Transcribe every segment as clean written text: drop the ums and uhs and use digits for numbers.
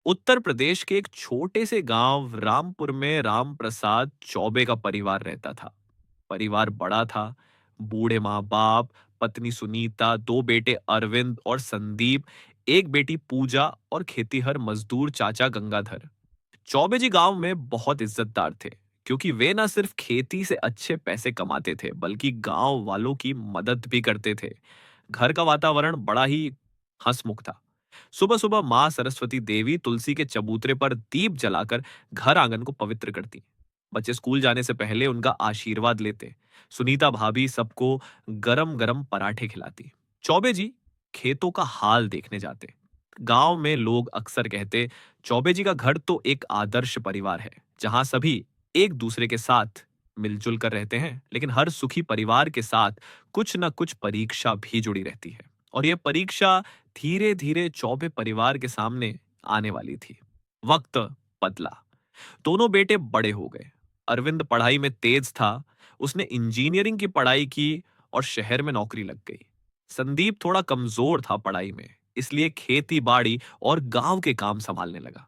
उत्तर प्रदेश के एक छोटे से गांव रामपुर में राम प्रसाद चौबे का परिवार रहता था। परिवार बड़ा था। बूढ़े माँ बाप, पत्नी सुनीता, दो बेटे अरविंद और संदीप, एक बेटी पूजा और खेतीहर मजदूर चाचा गंगाधर। चौबे जी गांव में बहुत इज्जतदार थे, क्योंकि वे न सिर्फ खेती से अच्छे पैसे कमाते थे बल्कि गांव वालों की मदद भी करते थे। घर का वातावरण बड़ा ही हंसमुख था। सुबह सुबह माँ सरस्वती देवी तुलसी के चबूतरे पर दीप जलाकर घर आंगन को पवित्र करती। बच्चे स्कूल जाने से पहले उनका आशीर्वाद लेते। सुनीता भाभी सबको गरम गरम पराठे खिलाती। चौबे जी खेतों का हाल देखने जाते। गांव में लोग अक्सर कहते, चौबे जी का घर तो एक आदर्श परिवार है, जहां सभी एक दूसरे के साथ मिलजुल कर रहते हैं। लेकिन हर सुखी परिवार के साथ कुछ न कुछ परीक्षा भी जुड़ी रहती है, और यह परीक्षा धीरे धीरे चौबे परिवार के सामने आने वाली थी। वक्त बदला। दोनों बेटे बड़े हो गए। अरविंद पढ़ाई में तेज था। उसने इंजीनियरिंग की पढ़ाई की और शहर में नौकरी लग गई। संदीप थोड़ा कमजोर था पढ़ाई में, इसलिए खेती बाड़ी और गांव के काम संभालने लगा।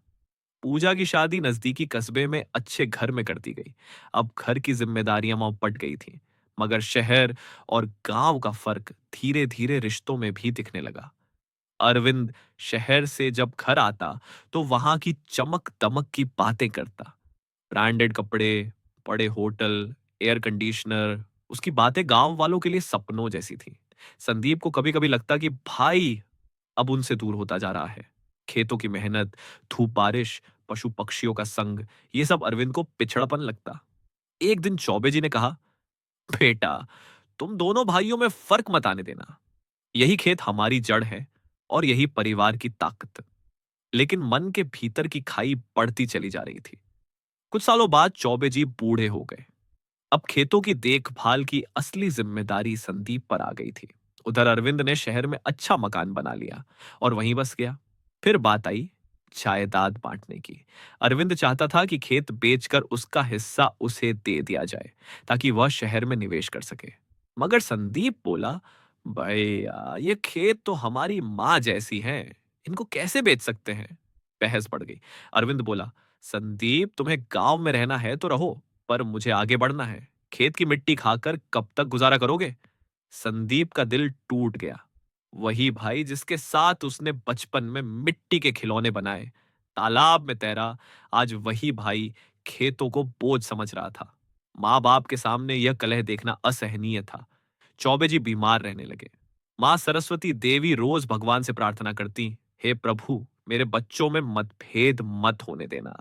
पूजा की शादी नजदीकी कस्बे में अच्छे घर में करती गई। अब घर की जिम्मेदारियां वहां पड़ गई थी, मगर शहर और गांव का फर्क धीरे धीरे रिश्तों में भी दिखने लगा। अरविंद शहर से जब घर आता तो वहां की चमक दमक की बातें करता। ब्रांडेड कपड़े, बड़े होटल, एयर कंडीशनर, उसकी बातें गांव वालों के लिए सपनों जैसी थी। संदीप को कभी कभी लगता कि भाई अब उनसे दूर होता जा रहा है। खेतों की मेहनत, धूप बारिश, पशु पक्षियों का संग, ये सब अरविंद को पिछड़ापन लगता। एक दिन चौबे जी ने कहा, बेटा, तुम दोनों भाइयों में फर्क मत आने देना। यही खेत हमारी जड़ है और यही परिवार की ताकत। लेकिन मन के भीतर की खाई बढ़ती चली जा रही थी। कुछ सालों बाद चौबे जी बूढ़े हो गए। अब खेतों की देखभाल की असली जिम्मेदारी संदीप पर आ गई थी। उधर अरविंद ने शहर में अच्छा मकान बना लिया और वहीं बस गया। फिर बात आई जायदाद बांटने की। अरविंद चाहता था कि खेत बेचकर उसका हिस्सा उसे दे दिया जाए, ताकि वह शहर में निवेश कर सके। मगर संदीप बोला, भैया ये खेत तो हमारी माँ जैसी हैं, इनको कैसे बेच सकते हैं। बहस बढ़ गई। अरविंद बोला, संदीप तुम्हें गांव में रहना है तो रहो, पर मुझे आगे बढ़ना है। खेत की मिट्टी खाकर कब तक गुजारा करोगे। संदीप का दिल टूट गया। वही भाई जिसके साथ उसने बचपन में मिट्टी के खिलौने बनाए, तालाब में तैरा, आज वही भाई खेतों को बोझ समझ रहा था। माँ बाप के सामने यह कलह देखना असहनीय था। चौबे जी बीमार रहने लगे। माँ सरस्वती देवी रोज भगवान से प्रार्थना करती, हे प्रभु, मेरे बच्चों में मतभेद मत होने देना।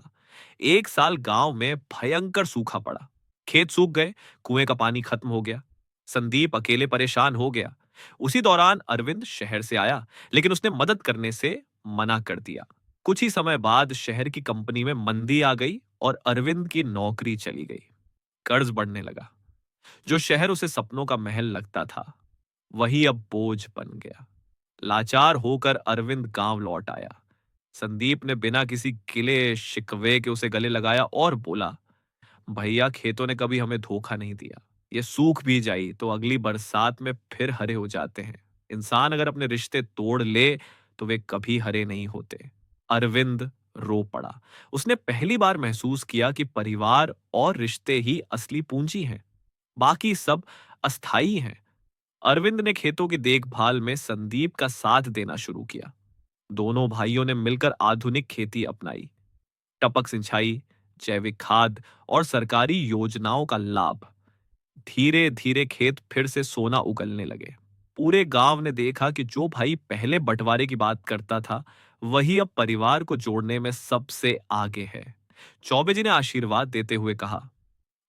एक साल गांव में भयंकर सूखा पड़ा। खेत सूख गए, कुएं का पानी खत्म हो गया। संदीप अकेले परेशान हो गया। उसी दौरान अरविंद शहर से आया, लेकिन उसने मदद करने से मना कर दिया। कुछ ही समय बाद शहर की कंपनी में मंदी आ गई और अरविंद की नौकरी चली गई। कर्ज बढ़ने लगा। जो शहर उसे सपनों का महल लगता था, वही अब बोझ बन गया। लाचार होकर अरविंद गांव लौट आया। संदीप ने बिना किसी गिले शिकवे के उसे गले लगाया और बोला, भैया खेतों ने कभी हमें धोखा नहीं दिया। ये सूख भी जाई तो अगली बरसात में फिर हरे हो जाते हैं। इंसान अगर अपने रिश्ते तोड़ ले तो वे कभी हरे नहीं होते। अरविंद रो पड़ा। उसने पहली बार महसूस किया कि परिवार और रिश्ते ही असली पूंजी हैं, बाकी सब अस्थाई हैं। अरविंद ने खेतों की देखभाल में संदीप का साथ देना शुरू किया। दोनों भाइयों ने मिलकर आधुनिक खेती अपनाई। टपक सिंचाई, जैविक खाद और सरकारी योजनाओं का लाभ। धीरे धीरे खेत फिर से सोना उगलने लगे। पूरे गांव ने देखा कि जो भाई पहले बंटवारे की बात करता था, वही अब परिवार को जोड़ने में सबसे आगे है। चौबे जी ने आशीर्वाद देते हुए कहा,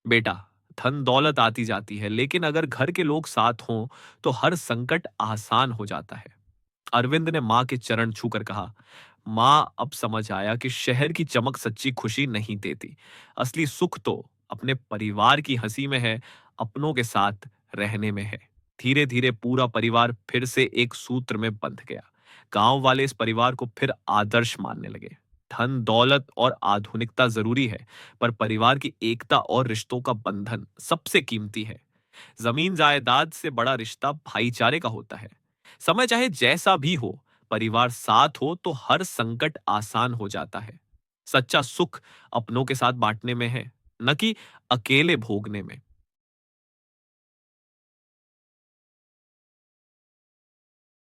बेटा, धन दौलत आती जाती है, लेकिन अगर घर के लोग साथ हों तो हर संकट आसान हो जाता है। अरविंद ने मां के चरण छूकर कहा, मां, अब समझ आया कि शहर की चमक सच्ची खुशी नहीं देती। असली सुख तो अपने परिवार की हंसी में है, अपनों के साथ रहने में है। धीरे धीरे पूरा परिवार फिर से एक सूत्र में बंध गया। गांव वाले इस परिवार को फिर आदर्श मानने लगे। धन दौलत और आधुनिकता जरूरी है, पर परिवार की एकता और रिश्तों का बंधन सबसे कीमती है। जमीन जायदाद से बड़ा रिश्ता भाईचारे का होता है। समय चाहे जैसा भी हो, परिवार साथ हो तो हर संकट आसान हो जाता है। सच्चा सुख अपनों के साथ बांटने में है, न कि अकेले भोगने में।